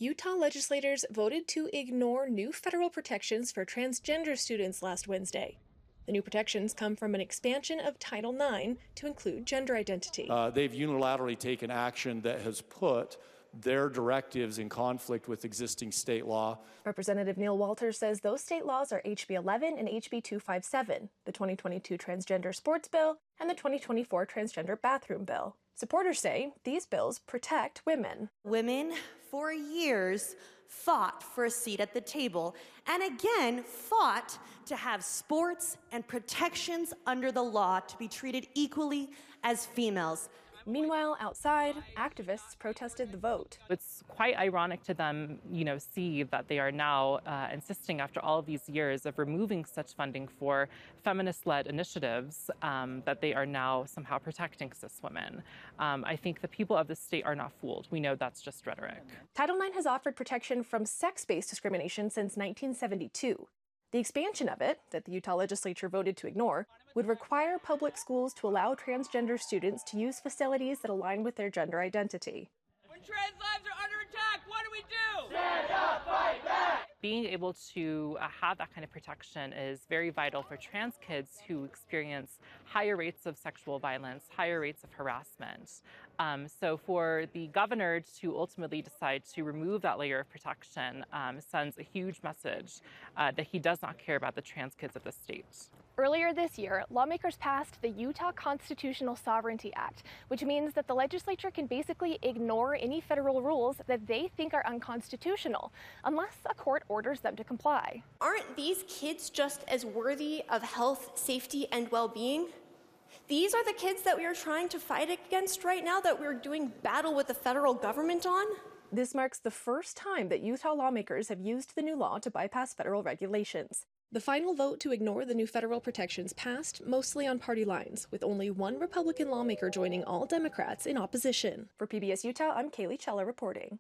Utah legislators voted to ignore new federal protections for transgender students last Wednesday. The new protections come from an expansion of Title IX to include gender identity. They've unilaterally taken action that has put their directives in conflict with existing state law. Representative Neil Walters says those state laws are HB 11 and HB 257, the 2022 Transgender Sports Bill and the 2024 Transgender Bathroom Bill. Supporters say these bills protect women. Women, for years, fought for a seat at the table and again fought to have sports and protections under the law to be treated equally as females. Meanwhile, outside, activists protested the vote. It's quite ironic to them, see that they are now insisting after all of these years of removing such funding for feminist-led initiatives that they are now somehow protecting cis women. I think the people of the state are not fooled. We know that's just rhetoric. Title IX has offered protection from sex-based discrimination since 1972. The expansion of it, that the Utah legislature voted to ignore, would require public schools to allow transgender students to use facilities that align with their gender identity. When trans lives are under attack, what do we do? Stand up, fight back! Being able to have that kind of protection is very vital for trans kids who experience higher rates of sexual violence, higher rates of harassment. So for the governor to ultimately decide to remove that layer of protection sends a huge message that he does not care about the trans kids of the state. Earlier this year, lawmakers passed the Utah Constitutional Sovereignty Act, which means that the legislature can basically ignore any federal rules that they think are unconstitutional, unless a court orders them to comply. Aren't these kids just as worthy of health, safety, and well-being? These are the kids that we are trying to fight against right now, that we're doing battle with the federal government on. This marks the first time that Utah lawmakers have used the new law to bypass federal regulations. The final vote to ignore the new federal protections passed mostly on party lines, with only one Republican lawmaker joining all Democrats in opposition. For PBS Utah, I'm Kaylee Chella reporting.